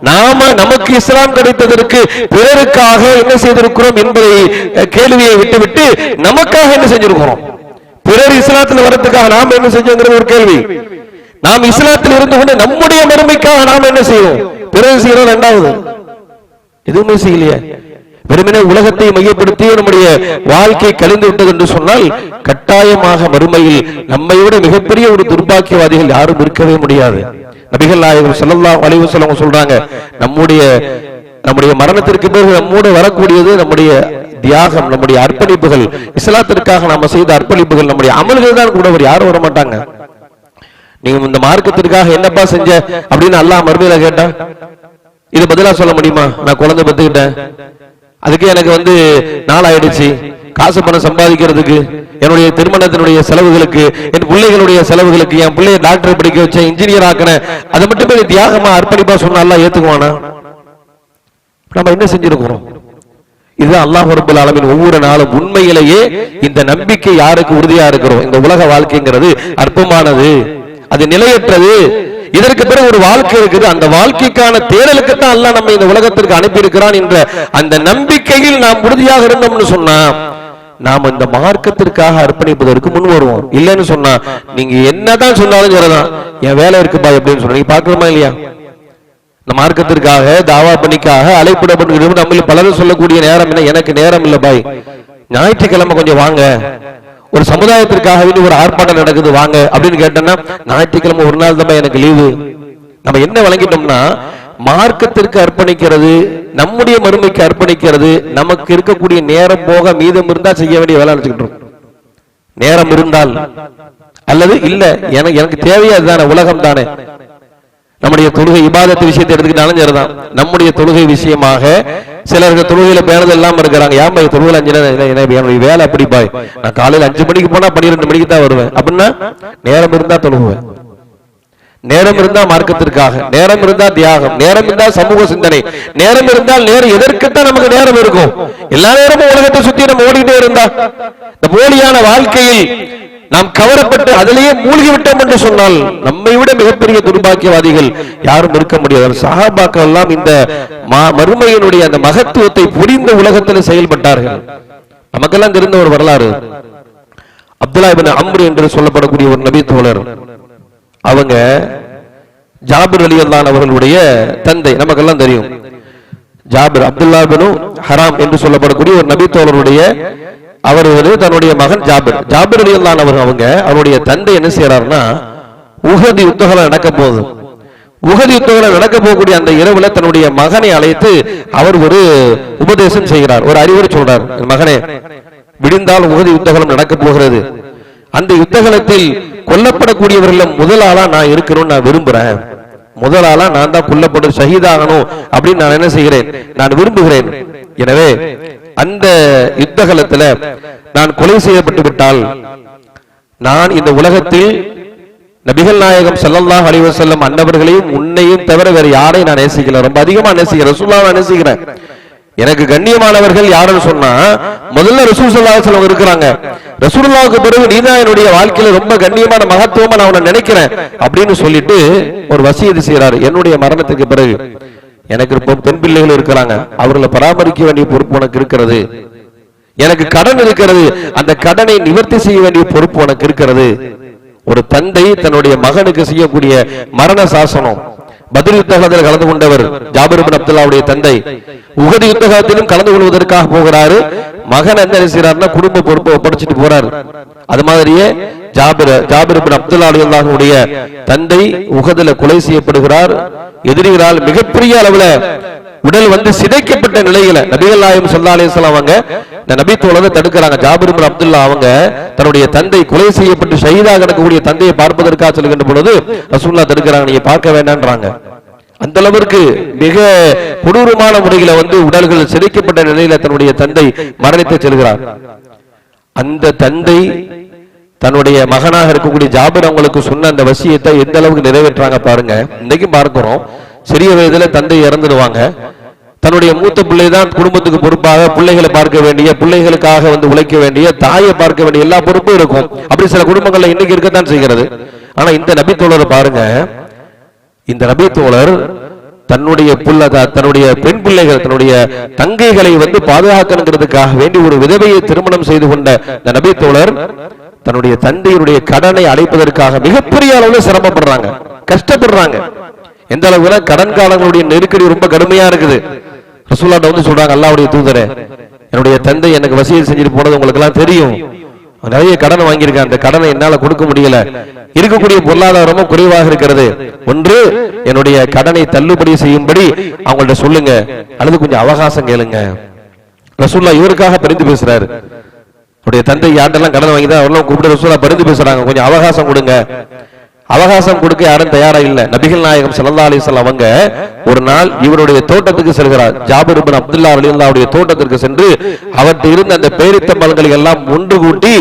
நாம நமக்கு இஸ்லாம் கிடைத்ததற்கு பிறருக்காக என்ன செய்திருக்கிறோம் என்பதை கேள்வியை விட்டுவிட்டு நமக்காக என்ன செஞ்சிருக்கிறோம்? பிறர் இஸ்லாத்தில் வரதுக்காக நாம் என்ன செஞ்சோங்கிறது ஒரு கேள்வி. நாம் இஸ்லாத்தில் இருந்து கொண்டு நம்முடைய மறுமைக்காக நாம் என்ன செய்வோம்? பிறர் செய்யறோம் இரண்டாவது, எதுவுமே செய்யலையே. வெறுமனே உலகத்தை மையப்படுத்தி நம்முடைய வாழ்க்கை கழிந்து விட்டது என்று சொன்னால் கட்டாயமாக மறுமையில் நம்மை விட மிகப்பெரிய ஒரு துர்பாக்கியவாதிகள் யாரும் இருக்கவே முடியாது. நபிகள் நாயகம் ஸல்லல்லாஹு அலைஹி வஸல்லம் சொல்றாங்க, நம்முடைய மரணத்திற்கு பிறகு நம்மோடு வரக்கூடியது நம்முடைய தியாகம், நம்முடைய அர்ப்பணிப்புகள், இஸ்லாத்திற்காக நாம செய்த அர்ப்பணிப்புகள், நம்முடைய அமல்கள் தான் கூட யாரும் வர மாட்டாங்க. நீங்க இந்த மார்க்கத்திற்காக என்னப்பா செஞ்ச அப்படின்னு அல்லாஹ் மறுமையில கேட்டா இது பதிலா சொல்ல முடியுமா? நான் குழந்தை பெத்துக்கிட்டேன், அதுக்கு எனக்கு நாள் ஆயிடுச்சு, காசு பணம் சம்பாதிக்கிறதுக்கு, என்னுடைய திருமணத்தினுடைய செலவுகளுக்கு, என் பிள்ளைகளுடைய செலவுகளுக்கு, என் பிள்ளைய டாக்டர் படிக்க வச்சேன், இன்ஜினியர் ஆக்கினேன், அதை மட்டுமே தியாகமா அர்ப்பணிப்பா சொன்னா அல்லாஹ் ஏத்துக்குவானா? நம்ம என்ன செஞ்சிருக்கிறோம்? இதுதான் அல்லாஹ் ரப்பல் ஆலமீன் ஒவ்வொரு நாளும் உண்மையிலேயே இந்த நம்பிக்கை யாருக்கு உறுதியா இருக்கிறோம், இந்த உலக வாழ்க்கைங்கிறது அற்பமானது, அது நிலையற்றது, இதற்கு பிறகு ஒரு வாழ்க்கை இருக்குது, அந்த வாழ்க்கைக்கான தேடலுக்கு தான் அல்லாஹ் நம்ம இந்த உலகத்திற்கு அனுப்பி இருக்கிறான் என்ற அந்த நம்பிக்கையில் நாம் உறுதியாக இருந்தோம்னு சொன்னா நாம இந்த மார்க்கத்திற்காக அர்ப்பணிப்பதற்கு முன் வருவோம். இல்லைன்னு சொன்னா நீங்க என்னதான் சொன்னாலும் சொல்லலாம், என் வேலை இருக்குப்பா அப்படின்னு சொன்னா நீங்க பாக்குறோமா இல்லையா? இந்த மார்க்கத்திற்காக தாவா பணிக்காக அழைப்பிடப்பட்டு நம்ம பலரும் சொல்லக்கூடிய நேரம் என்ன, எனக்கு நேரம் இல்லை பாய், ஞாயிற்றுக்கிழமை கொஞ்சம் வாங்க, ஒரு சமுதாயத்திற்காக ஒரு ஆர்ப்பாட்டம் நடக்குது வாங்க அப்படின்னு கேட்டோம்னா ஞாயிற்றுக்கிழமை ஒரு நாள் தான் எனக்கு லீவு. நம்ம என்ன வழங்கிட்டோம்னா மார்க்கத்திற்கு அர்ப்பணிக்கிறது, நம்முடைய மறுமைக்கு அர்ப்பணிக்கிறது, நமக்கு இருக்கக்கூடிய நேரம் போக மீதம் இருந்தா செய்ய வேண்டிய வேலை நினைச்சுக்கிட்டோம். நேரம் இருந்தால் அல்லது இல்ல எனக்கு தேவையா அதுதானே, உலகம் தானே. நம்முடைய தொழுகை இபாதத்து விஷயத்தை எடுத்துக்கிட்டாலும் சரிதான், நம்முடைய தொழுகை விஷயமாக சிலருக்கு தொழுகையில பேனது எல்லாம் இருக்கிறாங்க, ஏன் பாய் தொழுகையில 5 வேலை அப்படி பாய், நான் காலையில 5 மணிக்கு போனா 12 மணிக்கு தான் வருவேன் அப்படின்னா நேரம் இருந்தா தொழுகுவேன், நேரம் இருந்தா மார்க்கத்திற்காக, நேரம் இருந்தா தியாகம், நேரம் இருந்தா சமூக சிந்தனை, நேரம் இருந்தால் நேரம் எதற்குத்தான் நமக்கு நேரம் இருக்கும்? எல்லா நேரமும் உலகத்தை சுத்தி நம்ம ஓடிக்கிட்டே இருந்தா இந்த போலியான வாழ்க்கையில் நாம் கவரப்பட்டு அதிலேயே மூழ்கி விட்டோம் என்று சொன்னால் நம்மை விட மிகப்பெரிய துர்பாக்கியவாதிகள் யாரும் இருக்க முடியாது. சஹாபாக்கள் எல்லாம் இந்த மறுமையினுடைய அந்த மகத்துவத்தை புரிந்த உலகத்தில் செயல்பட்டார்கள். நமக்கெல்லாம் தெரிந்த ஒரு வரலாறு, அப்துல்லா இப்னு அம்ர் என்று சொல்லப்படக்கூடிய ஒரு நபி தோழர், அவங்க ஜாபிர் ரலியல்லாஹு அவர்களுடைய தந்தை, நமக்கெல்லாம் தெரியும். ஜாபிர் அப்துல்லா இப்னு ஹராம் என்று சொல்லப்படக்கூடிய ஒரு நபி தோழருடைய அவர் தன்னுடைய மகன் ஜாபிர் ரலியல்லாஹு அவருடைய தந்தை என்ன செய்யறாருன்னா, உஹது யுத்தம் நடக்க போகுது. உஹது யுத்தம் நடக்க போகக்கூடிய அந்த இரவுல தன்னுடைய மகனை அழைத்து அவர் ஒரு உபதேசம் செய்கிறார், ஒரு அறிவுரை சொல்றார். மகனே, விடிந்தால் உஹது யுத்தம் நடக்க போகிறது. அந்த யுத்தகலத்தில் கொல்லப்படக்கூடியவர்கள் முதல் ஆளா நான் இருக்கணும்னு நான் விரும்புறேன். முதல் ஆளா நான் தான் கொல்லப்படும், ஷஹீதாகணும் அப்படின்னு நான் என்ன செய்கிறேன், நான் விரும்புகிறேன். எனவே அந்த யுத்தகலத்துல நான் கொலை செய்யப்பட்டு விட்டால் நான் இந்த உலகத்தில் நபிகள் நாயகம் ஸல்லல்லாஹு அலைஹி வஸல்லம் அன்னவர்களையும் உன்னையும் தவிர வேற யாரையும் நான் நேசிக்கல, ரொம்ப அதிகமா நேசிக்கிறேன், ரசூலுல்லாஹ் நான் நேசிக்கிறேன். எனக்கு கண்ணியமானவர்கள் யாருன்னு சொன்னா முதல்ல ரசூல் ஸல்லல்லாஹு அலைஹி வஸல்லம் இருக்கிறாங்க. ரசூலுல்லாஹ்வுக்கு பிறகு நீதான் என்னுடைய வாழ்க்கையில ரொம்ப கண்ணியமான மகத்துவமா நான் உன்னை நினைக்கிறேன் அப்படின்னு சொல்லிட்டு ஒரு வசியத்து செய்யறாரு. என்னுடைய மரணத்துக்கு பிறகு எனக்கு பெண் பிள்ளைகள் இருக்கிறாங்க, அவர்களை பராமரிக்க வேண்டிய பொறுப்பு உனக்கு இருக்கிறது. எனக்கு கடன் இருக்கிறது, அந்த கடனை நிவர்த்தி செய்ய வேண்டிய பொறுப்பு உனக்கு இருக்கிறது. ஒரு தந்தை தன்னுடைய மகனுக்கு செய்யக்கூடிய மரண சாசனம். பத்ர் யுத்தகத்தில் கலந்து கொண்டவர் ஜாபிர் இப்னு அப்துல்லாவுடைய தந்தை. உஹது யுத்தகத்திலும் கலந்து கொள்வதற்காக போகிறாரு. மகன் என்ன செய்யறாருன்னா குடும்ப பொறுப்பை ஒப்படைச்சிட்டு போறாரு. அது மாதிரியே ஜாபிர் இப்னு அப்துல்லா ரலியல்லாஹுடைய தந்தை உஹதுல கொலை செய்யப்படுகிறார். எதிரிகளால் மிகப்பெரிய அளவுல உடல் வந்து சிதைக்கப்பட்ட நிலையில நபிகள் நாயகம் ஸல்லல்லாஹு அலைஹி வஸல்லம் அவங்க இந்த நபி தோழரை தடுக்கிறாங்க. ஜாபிர் இப்னு அப்துல்லா அவங்க தன்னுடைய தந்தை கொலை செய்யப்பட்டு ஷஹீதாக கிடக்கக்கூடிய தந்தையை பார்ப்பதற்காக செல்கின்ற பொழுது ரசூலுல்லாஹ் தடுக்கிறாங்க, நீங்க பார்க்க வேண்டாம்ன்றாங்க. அந்த அளவிற்கு மிக கொடூரமான முறையில வந்து உடல்கள் சிதைக்கப்பட்ட நிலையில தன்னுடைய தந்தை மரணித்து செல்கிறார். அந்த தந்தை தன்னுடைய மகனாக இருக்கக்கூடிய ஜாபிர் அவங்களுக்கு சொன்ன அந்த வசியத்தை எந்த அளவுக்கு நிறைவேற்றாங்க பாருங்க. இன்னைக்கு பார்க்கிறோம், சிறிய வயதுல தந்தை இறந்துடுவாங்க. தன்னுடைய மூத்த பிள்ளை தான் குடும்பத்துக்கு பொறுப்பாக பிள்ளைகளை பார்க்க வேண்டிய, பிள்ளைகளுக்காக வந்து உழைக்க வேண்டிய, தாயை பார்க்க வேண்டிய எல்லா பொறுப்பும் இருக்கும். அப்படி சில குடும்பங்கள்ல இன்னைக்கு இருக்கத்தான் செய்கிறது. ஆனா இந்த நபி தோழரை பாருங்க, இந்த நபி தோழர் தன்னுடைய தன்னுடைய பெண் பிள்ளைகள், தன்னுடைய தங்கைகளை வந்து பாதுகாக்கணுங்கிறதுக்காக வேண்டி ஒரு விதவையை திருமணம் செய்து கொண்ட இந்த நபி தோழர் தன்னுடைய தந்தையுடைய கடனை அடைப்பதற்காக மிகப்பெரிய அளவுல சிரமப்படுறாங்க, கஷ்டப்படுறாங்க. எந்த அளவுக்கு கடன் காலங்களுடைய நெருக்கடி ரொம்ப கடுமையா இருக்குது. ரசூலுல்லாஹ் வந்து சொல்றாங்க, அல்லாஹ்வுடைய தூதரே, என்னுடைய தந்தை எனக்கு வசியத் செஞ்சுட்டு போனது உங்களுக்கு எல்லாம் தெரியும். நிறைய கடன் வாங்கியிருக்கேன், அந்த கடனை என்னால கொடுக்க முடியல, இருக்கக்கூடிய பொருளாதாரமும் குறைவாக இருக்கிறது. ஒன்று, என்னுடைய கடனை தள்ளுபடி செய்யும்படி அவங்கள்ட்ட சொல்லுங்க, அல்லது கொஞ்சம் அவகாசம் கேளுங்க. ரசூலுல்லாஹ் இவருக்காக பரிந்து பேசுறாரு. அவருடைய தந்தை யார்ட்டெல்லாம் கடன் வாங்கிதான் அவரெல்லாம் கூப்பிட்டு ரசூலுல்லாஹ் பரிந்து பேசுறாங்க, கொஞ்சம் அவகாசம் கொடுங்க. அவகாசம் கொடுக்க யாரும் தயாரா இல்ல. நபிகள் நாயகம் ஸல்லல்லாஹு அலைஹி வஸல்லம் அவங்க ஒரு நாள் இவருடைய தோட்டத்துக்கு செல்கிறார். ஜாபிர் இப்னு அப்துல்லா ரலியல்லாஹுடைய தோட்டத்திற்கு சென்று அவர்கிட்ட இருந்த அந்த பேரித்தம்பழங்களை எல்லாம் ஒன்று கூட்டி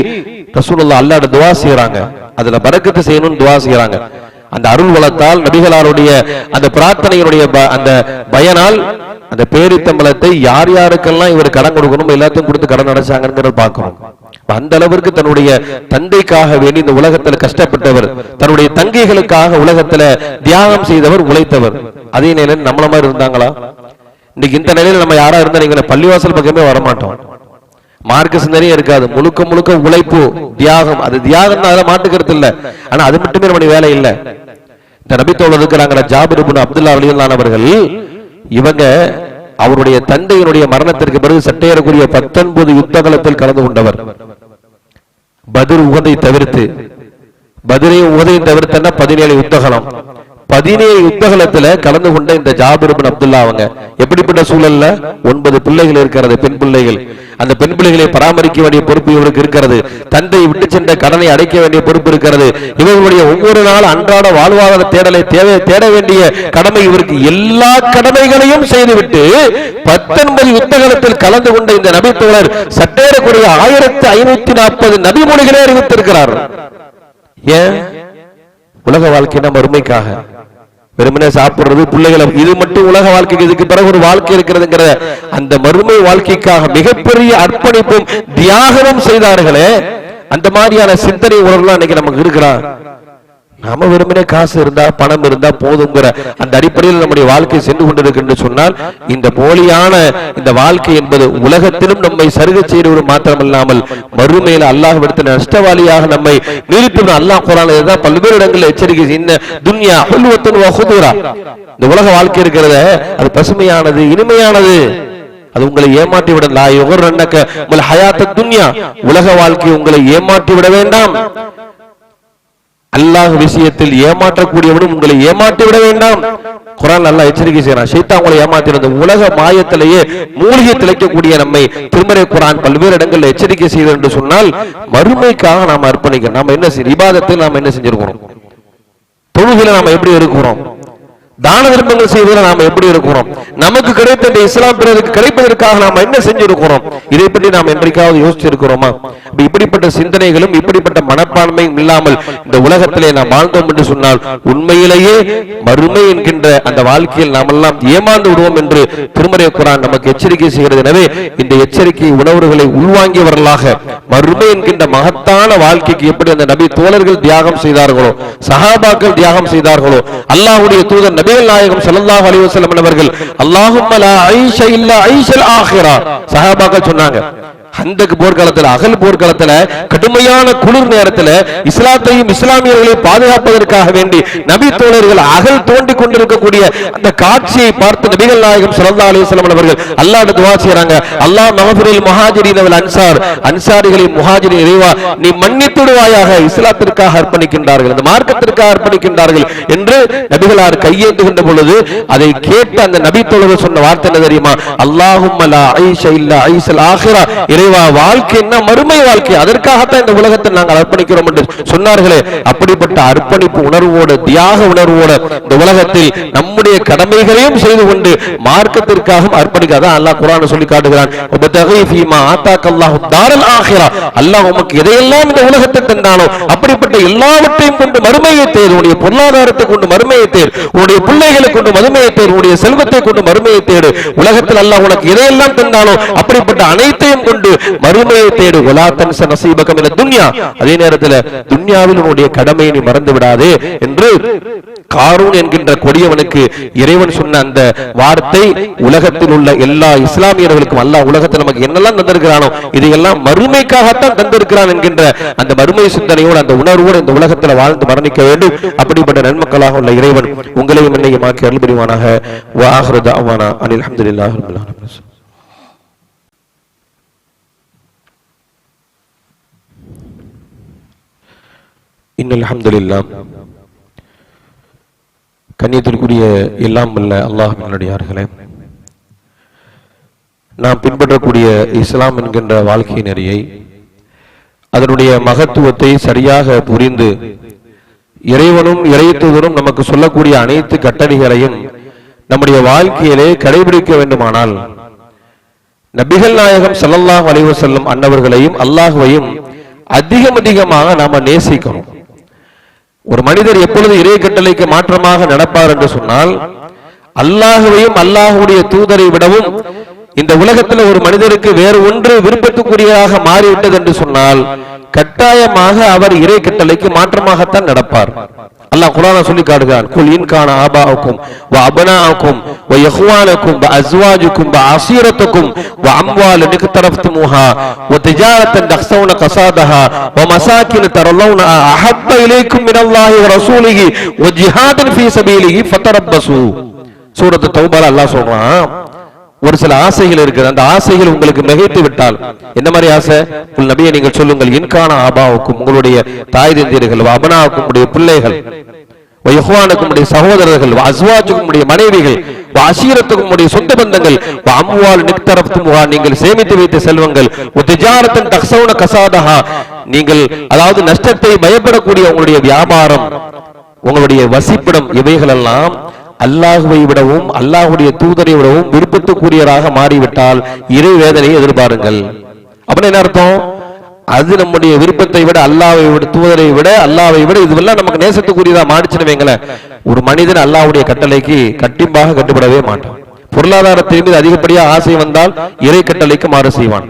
ரசூலுல்லாஹ் அல்லாஹ்ட்ட துஆ செய்றாங்க. அதுல பரக்கத்து செய்யணும்னு துஆ செய்றாங்க. அந்த அருள் வளத்தால் நபிகளாருடைய அந்த பிரார்த்தனையினுடைய அந்த பயனால் அந்த பேரித்தம்பழத்தை யார் யாருக்கெல்லாம் இவர் கடன் கொடுக்கணும் எல்லாத்தையும் கொடுத்து கடன் அடைச்சாங்கிறத பார்க்கிறோம். அந்த அளவிற்கு தன்னுடைய தந்தைக்காக வேண்டி இந்த உலகத்துல கஷ்டப்பட்டவர், தன்னுடைய தங்கைகளுக்காக உலகத்துல தியாகம் செய்தவர், உழைத்தவர். அதே நிலையில் நம்மள மாதிரி இருந்தாங்களா? இன்னைக்கு இந்த நிலையில நம்ம யாரா இருந்தா நீங்க பள்ளிவாசல் பக்கமே வரமாட்டோம், மார்க்க சிந்தனையே இருக்காது. முழுக்க முழுக்க உழைப்பு, தியாகம். அது தியாகம் அதில் மாட்டுக்கிறது இல்லை. ஆனா அது மட்டுமே நம்ம வேலை இல்லை. இந்த நபித்தோடு இருக்கிறாங்க ஜாபிர் இப்னு அப்துல்லா ரலியல்லாஹு அவர்கள், இவங்க அவருடைய தந்தையினுடைய மரணத்திற்கு பிறகு சட்டையேறக்கூடிய 19 யுத்தகலத்தில் கலந்து கொண்டவர். பத்ர் உஹதை தவிர்த்து, பத்ரையும் உஹதையும் தவிர்த்தன்னா 17 யுத்தகலம். 17 யுத்தகலத்துல கலந்து கொண்ட இந்த ஜாபிர் இப்னு அப்துல்லா அவங்க எப்படிப்பட்ட சூழல்ல 9 பிள்ளைகள் இருக்கிறது, பெண் பிள்ளைகள். அந்த பெண் பிள்ளைகளை பராமரிக்க வேண்டிய பொறுப்பு இவருக்கு இருக்கிறது. தந்தை விட்டு சென்ற கடனை அடைக்க வேண்டிய பொறுப்பு இருக்கிறது. இவர்களுடைய ஒவ்வொரு நாள் அன்றாட வாழ்வாதார தேடலை தேட வேண்டிய கடமை இவருக்கு. எல்லா கடமைகளையும் செய்துவிட்டு 19 யுத்தகலத்தில் கலந்து கொண்ட இந்த நபி தோழர் சட்டேறக்கூடிய 1540 நபிமொழிகளே அறிவித்திருக்கிறார். ஏன்? உலக வாழ்க்கை நம்ம அருமைக்காக. வெறுமனே சாப்பிடுறது, பிள்ளைகளை, இது மட்டும் உலக வாழ்க்கைக்கு. இதுக்கு பிறகு ஒரு வாழ்க்கை இருக்கிறதுங்கிற அந்த மறுமை வாழ்க்கைக்காக மிகப்பெரிய அர்ப்பணிப்பும் தியாகமும் செய்தார்களே, அந்த மாதிரியான சிந்தனை உணர்வுலாம் இன்னைக்கு நமக்கு இருக்கிறா? நாம வெறுமனே காசு இருந்தா பணம் இருந்தா போதுங்கிற அந்த அடிப்படையில் நம்முடைய வாழ்க்கை சென்று கொண்டிருக்கு சொன்னால், இந்த போலியான இந்த வாழ்க்கை என்பது உலகத்திலும் நம்மை சருக செய்வது மாத்திரமல்லாமல் மறுமையில அல்லாஹ்விடத்தில் நஷ்டவாளியாக நம்மை நிறுத்தும். அல்லாஹ் குர்ஆன்ல தான் பல்வேறு இடங்களில் எச்சரிக்கை, இன்ன துன்யா ஹுல்வத்துன் வ ஹுதுரா, இந்த உலக வாழ்க்கை இருக்கிறத அது பசுமையானது, இனிமையானது, அது உங்களை ஏமாற்றி விட லா யுகர்ரன்னக மல் ஹயாத்தத் துன்யா, உலக வாழ்க்கை உங்களை ஏமாற்றி விட வேண்டாம். அல்லாஹ் விஷயத்தில் ஏமாற்றக்கூடியவனும் உங்களை ஏமாற்றி விட வேண்டாம். குர்ஆன் அல்லாஹ் எச்சரிக்கை செய்யறான். ஷைத்தான் உங்களை ஏமாத்தின உலக மாயத்திலேயே மூழ்கி திளைக்கக்கூடிய நம்மை திருமறை குர்ஆன் பல்வேறு இடங்களில் எச்சரிக்கை செய்தது என்று சொன்னால், மறுமைக்காக நாம் அர்ப்பணிக்கிறோம். நாம என்ன செய்ய, இபாதத்தில் நாம் என்ன செஞ்சிருக்கிறோம், தொழுகையில நாம எப்படி இருக்கிறோம், தான தர்மங்கள் செய்வதில் நாம எப்படி இருக்கிறோம், நமக்கு கிடைத்த இந்த இஸ்லாம் பிறருக்கு கிடைப்பதற்காக நாம் என்ன செஞ்சிருக்கிறோம், இதை பற்றி நாம் என்றைக்காவது யோசிச்சிருக்கிறோமா? இப்படிப்பட்ட சிந்தனைகளும் இப்படிப்பட்ட மனப்பான்மையும் இல்லாமல் இந்த உலகத்திலே நாம் வாழ்ந்தோம் என்று சொன்னால், உண்மையிலேயே மறுமை என்கின்ற அந்த வாழ்க்கையில் நாம் எல்லாம் ஏமாந்து விடுவோம் என்று திருமறை குர்ஆன் நமக்கு எச்சரிக்கை செய்கிறது. எனவே இந்த எச்சரிக்கை உணர்வுகளை உள்வாங்கியவர்களாக மறுமை என்கின்ற மகத்தான வாழ்க்கைக்கு எப்படி அந்த நபி தோழர்கள் தியாகம் செய்தார்களோ, சஹாபாக்கள் தியாகம் செய்தார்களோ, அல்லாஹ்வுடைய தூதர் நபிகள் நாயகம் ஸல்லல்லாஹு அலைஹி வஸல்லம் அவர்கள் அல்லாஹும்ம லா ஐஷ இல்லா ஐஷல் ஆখিরা, சஹாபாக்கள் சொன்னாங்க. ஹந்தக் போர்க்காலத்தில், அகல் போர்க்காலத்தில், கடுமையான குளிர் நேரத்தில் இஸ்லாத்தையும் இஸ்லாமியர்களையும் பாதுகாப்பதற்காக வேண்டி நபி தோழர்கள் அகல் தோண்டி கொண்டிருக்கக்கூடிய அந்த காட்சியை பார்த்து நபிகள் நாயகம் ஸல்லல்லாஹு அலைஹி வஸல்லம் அவர்கள் அல்லாஹ்விடம் துஆ செய்றாங்க. அல்லாஹ் மக்ஃபிரில் முஹாஜிரின் வல் அன்சார், அன்சாரிகளின் முஹாஜிரின் இறைவா நீ மன்னித்துடுவாயாக, இஸ்லாத்திற்காக அர்ப்பணிக்கின்றார்கள், இந்த மார்க்கத்திற்காக அர்ப்பணிக்கின்றார்கள் என்று நபிகளார் கையேந்துகின்ற பொழுது அதை கேட்டு அந்த நபி தோழர்கள் சொன்ன வார்த்தை என்ன தெரியுமா? அல்லாஹும்ம லா ஐஷ இல்லா ஐஷல் ஆখিরা, வாழ்க்கை என்ன, மறுமை வாழ்க்கை, அதற்காகத்தான் இந்த உலகத்தை நாங்கள் அர்ப்பணிக்கிறோம் என்று சொன்னார்களே. அப்படிப்பட்ட அர்ப்பணிப்பு உணர்வோடு, தியாக உணர்வோடு இந்த உலகத்தில் நம்முடைய கடமைகளையும் செய்து கொண்டு மார்க்கத்திற்காகவும் அர்ப்பணிக்காத அல்லாஹ் குர்ஆன் சொல்லி காட்டுகிறான். அல்லாஹ் உமக்கு எதையெல்லாம் இந்த உலகத்தை தந்தானோ அப்படிப்பட்ட எல்லாவற்றையும் கொண்டு மறுமையை தேர், உன்னுடைய பொருளாதாரத்தை கொண்டு மறுமையை தேர், உன்னுடைய பிள்ளைகளை கொண்டு மறுமையை தேர், உன்னுடைய செல்வத்தை கொண்டு மறுமையை தேடு. உலகத்தில் அல்லாஹ் உனக்கு எதையெல்லாம் தந்தானோ அப்படிப்பட்ட அனைத்தையும் கொண்டு மறுமையை தேடு. வலா தன்ஸ நஸீபக மின துன்யா, அதே நேரத்தில் துன்யாவில் உன்னுடைய கடமையை நீ மறந்து விடாதே என்று காரூன் என்கின்ற கொடியவனுக்கு இறைவன் சொன்ன அந்த வார்த்தை உலகத்தில் உள்ள எல்லா இஸ்லாமியர்களுக்கும் அல்லாஹ் உலகத்தில் நமக்கு என்னெல்லாம் தந்திருக்கிறானோ இதையெல்லாம் மறுமைக்காகத்தான் தந்திருக்கிறான் என்கின்ற அந்த மறுமை சிந்தனையோடு, அந்த உணர்வோடு இந்த உலகத்தில் வாழ்ந்து மரணிக்க வேண்டும். அப்படிப்பட்ட நன்மக்களாக உள்ள இறைவன் உங்களையும் என்னையும் ஆக்கி அருள் புரிவானாக. வ ஆகிரு தஅவானா அனில் ஹம்துலில்லாஹி ரப்பில் ஆலமீன். இன்னல் ஹம்துலில்லாஹ். கண்ணியத்திற்குரிய எல்லாம் வல்ல அல்லாஹ்வின் நல்லடியார்களே, நாம் பின்பற்றக்கூடிய இஸ்லாம் என்கின்ற வாழ்க்கை நெறியை, அதனுடைய மகத்துவத்தை சரியாக புரிந்து இறைவனும் இறைத்தூதரும் நமக்கு சொல்லக்கூடிய அனைத்து கட்டளைகளையும் நம்முடைய வாழ்க்கையிலே கடைபிடிக்க வேண்டுமானால் நபிகள் நாயகம் ஸல்லல்லாஹு அலைஹி வஸல்லம் அன்னவர்களையும் அல்லாஹ்வையும் அதிகமாக நாம நேசிக்கணும். ஒரு மனிதர் எப்பொழுது இறை கட்டளைக்கு மாற்றமாக நடப்பார் என்று சொன்னால், அல்லாஹ்வையும் அல்லாஹ்வுடைய தூதரை விடவும் இந்த உலகத்தில் ஒரு மனிதருக்கு வேறு ஒன்று விருப்பத்துக்குரியதாக மாறிவிட்டது என்று சொன்னால் கட்டாயமாக அவர் இறை கட்டளைக்கு மாற்றமாகத்தான் நடப்பார். அல்லாஹ் குர்ஆன்ல சொல்லி காட்டுகிறான். குல் இன் கான ஆபாஉக்கும் வ அப்னாஉக்கும் வ இஹ்வானுக்கும் வ அஸ்வாஜுக்கும் வ அஸீரத்துக்கும் வ அம்வாலுன் இக்தரஃப்துமுஹா வ திஜாரத்தன் தக்ஸௌன கஸாதஹா வ மசாகின் தரலௌன அஹப்ப இலைக்கும் மினல்லாஹி வ ரசூலிஹி வ ஜிஹாதன் ஃபீ ஸபீலிஹி ஃபதரப்பஸு. சூரத்து தௌபால அல்லாஹ் சொல்றான், ஒரு சில ஆசைகள் இருக்குது, அந்த ஆசைகள் உங்களுக்கு மிகைத்து விட்டால், என்ன மாதிரி ஆசை? உங்கள் நபியை நீங்கள் சொல்லுங்கள், இன்கான ஆபாவுக்கும் உங்களுடைய தாய் தந்தையர்கள், அபனாவுக்கும் உடைய பிள்ளைகள், இஹ்வானுக்கும் உடைய சகோதரர்கள், அஸ்வாஜுக்கும் உடைய மனைவிகள், அஷீரத்துக்கும் உடைய சொந்த பந்தங்கள், அம்வால் நிக்தரஃப்துமுஹா நீங்கள் சேமித்து வைத்த செல்வங்கள், திஜாரத்தன் தக்ஸௌன கஸாதஹா நீங்கள் அதாவது நஷ்டத்தை பயப்படக்கூடிய உங்களுடைய வியாபாரம், உங்களுடைய வசிப்பிடம், இவைகளெல்லாம் அல்லாஹுவை விடவும் அல்லாஹுடைய தூதரை விடவும் விருப்பத்துக்குரியராக மாறிவிட்டால் இறை வேதனையை எதிர்பாருங்கள். அப்படின்னு என்ன அர்த்தம்? அது நம்முடைய விருப்பத்தை விட, அல்லாஹ்வை விட, தூதரை விட, அல்லாஹ்வை விட இதுவெல்லாம் நமக்கு நேசத்துக்குரியதா மாறிச்சுன்னு வைங்களேன், ஒரு மனிதன் அல்லாஹ்வுடைய கட்டளைக்கு கண்டிப்பாக கட்டுப்படவே மாட்டான். பொருளாதாரத்தின் மீது அதிகப்படியாக ஆசை வந்தால் இறை கட்டளைக்கு மாறு செய்வான்.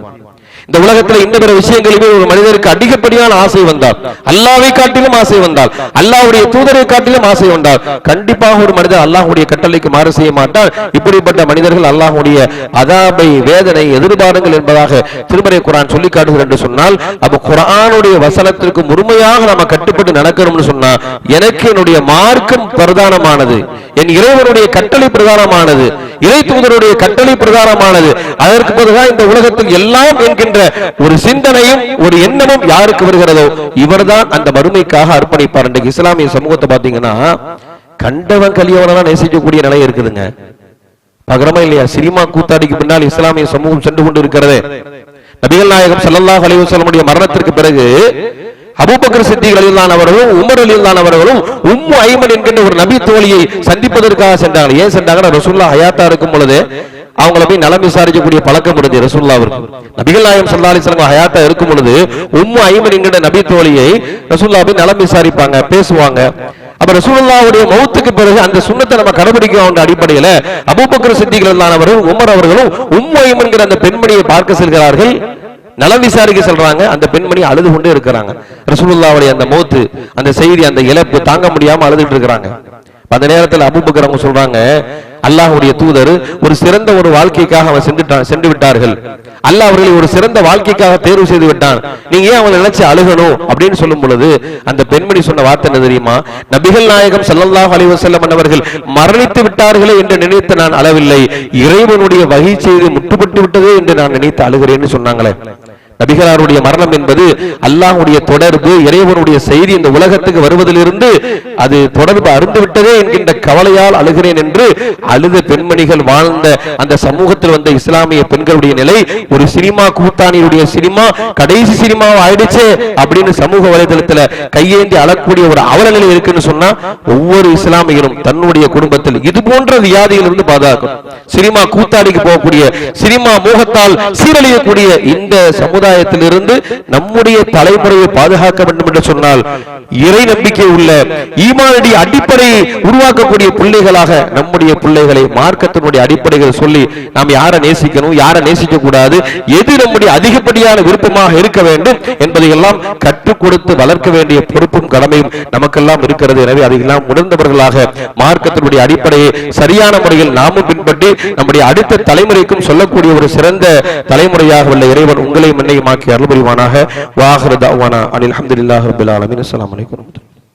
இந்த உலகத்தில் இந்த பிற விஷயங்களிலே ஒரு மனிதருக்கு அதிகப்படியான ஆசை வந்தால், அல்லாஹ்வை காட்டிலும் ஆசை வந்தால், அல்லாஹ்வுடைய தூதரை காட்டிலும் ஆசை வந்தால், கண்டிப்பாக ஒரு மனிதர் அல்லாஹ்வுடைய கட்டளைக்கு மாறு செய்ய மாட்டார். இப்படிப்பட்ட மனிதர்கள் அல்லாஹ்வுடைய அதாபை, வேதனை எதிர்பாருங்கள் என்பதாக திருமறை குர்ஆன் சொல்லி காட்டுகிறது என்று சொன்னால், அப்ப குர்ஆனுடைய வசனத்திற்கு முழுமையாக நாம கட்டுப்பட்டு நடக்கணும்னு சொன்னா, எனக்கு என்னுடைய மார்க்கம் பிரதானமானது, என் இறைவனுடைய கட்டளை பிரதானமானது, இறை தூதருடைய கட்டளை பிரதானமானது. அதற்கு பதிலாக இந்த உலகத்தில் எல்லாம் என்கின்ற ஒரு சிந்தனையும் ஒரு எண்ணமும் யாருக்கு வருகிறதோ இவர்தான் அந்த மறுமைக்காக அர்ப்பணிப்பார். இன்றைக்கு இஸ்லாமிய சமூகத்தை பாத்தீங்கன்னா கண்டவன் கலியவனெல்லாம் நேசிக்கக்கூடிய நிலை இருக்குதுங்க. பகரமா இல்லையா? சினிமா கூத்தாடிக்கு பின்னால் இஸ்லாமிய சமூகம் சென்று கொண்டு இருக்கிறது. நபிகள் நாயகம் ஸல்லல்லாஹு அலைஹி வஸல்லம் மரணத்திற்கு பிறகு அபூபக்கர் சித்திக் ரலியல்லாஹு அவர்களும் உமர் ரலியல்லாஹு அவர்களும் உம்மு ஐமன் என்கின்ற ஒரு நபி தோழியை சந்திப்பதற்காக சென்றாங்க. ஏன் சென்றாங்கன்னா, ரசூலுல்லாஹ் ஹயாத்தா இருக்கும் பொழுது அவங்கள போய் நலம் விசாரிக்கக்கூடிய பழக்கம் இருந்தது ரசூலுல்லாஹ்விற்கு. நபிகள் நாயகம் ஸல்லல்லாஹு அலைஹி வஸல்லம் ஹயாத்தா இருக்கும் பொழுது உம்மு ஐமன் என்கின்ற நபி தோழியை ரசூலுல்லாஹ் போய் நலம் விசாரிப்பாங்க, பேசுவாங்க. அப்ப ரசூலுல்லாஹ்வுடைய மௌத்துக்கு பிறகு அந்த சுன்னத்தை நம்ம கடைபிடிக்கிறோம் அடிப்படையில அபூபக்கர் சித்திக் ரலியல்லாஹு அவர்களும் உமர் அவர்களும் உம்மு ஐமன் என்கிற அந்த பெண்மணியை பார்க்க செல்கிறார்கள். நலம் விசாரிக்க சொல்றாங்க. அந்த பெண்மணி அழுது கொண்டே இருக்கிறாங்க. ரசூலுல்லாஹ்வுடைய அந்த மௌத்து, அந்த செய்தி, அந்த இழப்பு தாங்க முடியாம அழுதுட்டு இருக்கிறாங்க. அந்த நேரத்தில் அபூபக்கர் அவங்க சொல்றாங்க, அல்லாஹ்வுடைய தூதர் ஒரு சிறந்த ஒரு வாழ்க்கைக்காக அவன் சென்று விட்டார்கள், அல்லாஹ் அவர்களை ஒரு சிறந்த வாழ்க்கைக்காக தேர்வு செய்து விட்டான், நீங்க ஏன் அவங்களை நினைச்சு அழுகணும் அப்படின்னு சொல்லும் பொழுது அந்த பெண்மணி சொன்ன வார்த்தை என்ன தெரியுமா? நபிகள் நாயகம் ஸல்லல்லாஹு அலைஹி வஸல்லம் அவர்கள் மரணித்து விட்டார்களே என்று நினைத்து நான் அழவில்லை, இறைவனுடைய வகை செய்து முட்டுப்பட்டு விட்டதே என்று நான் நினைத்து அழுகிறேன்னு சொன்னாங்களே. நபிகளாருடைய மரணம் என்பது அல்லாஹ்வுடைய தொடர்பு, இறைவனுடைய செய்தி இந்த உலகத்துக்கு வருவதிலிருந்து அது தொடர்பு அருந்து விட்டதே என்கின்ற கவலையால் அழுகிறேன் என்று அழுத பெண்மணிகள் வாழ்ந்த அந்த சமூகத்தில் வந்த இஸ்லாமிய பெண்களுடைய நிலை ஒரு சினிமா கூத்தானியுடைய சினிமா கடைசி சினிமா ஆயிடுச்சு அப்படின்னு சமூக வலைதளத்தில் கையேந்தி அழக்கூடிய ஒரு அவல நிலை இருக்குன்னு சொன்னா, ஒவ்வொரு இஸ்லாமியரும் தன்னுடைய குடும்பத்தில் இது போன்ற வியாதியிலிருந்து பாதுகாக்கும். சினிமா கூத்தாடிக்கு போகக்கூடிய, சினிமா மோகத்தால் சீரழியக்கூடிய இந்த சமுதாயத்திலிருந்து நம்முடைய தலைமுறையை பாதுகாக்க வேண்டும் என்று சொன்னால், இறை நம்பிக்கை உள்ள ஈமானுடைய அடிப்படையை உருவாக்கக்கூடிய பிள்ளைகளாக நம்முடைய பிள்ளைகளை மார்க்கத்தினுடைய அடிப்படைகள் சொல்லி நாம் யாரை நேசிக்கணும், யாரை நேசிக்க கூடாது, எது நம்முடைய அதிகப்படியான விருப்பமாக இருக்க வேண்டும் என்பதை எல்லாம் கற்றுக் கொடுத்து வளர்க்க வேண்டிய பொறுப்பும் கடமையும் நமக்கெல்லாம் இருக்கிறது. எனவே அதையெல்லாம் உணர்ந்தவர்களாக மார்க்கத்தினுடைய அடிப்படையை சரியான முறையில் நாமும் பின்பற்றி நம்முடைய அடுத்த தலைமுறைக்கும் சொல்லக்கூடிய ஒரு சிறந்த தலைமுறையாக உள்ள இறைவன் உங்களை மன்னையுமாக்கி அருள் புரிவானாக. வாஹிரு தஅவானா அனில் ஹம்துலில்லாஹி ரப்பில் ஆலமீன். அஸ்ஸலாமு அலைக்கும்.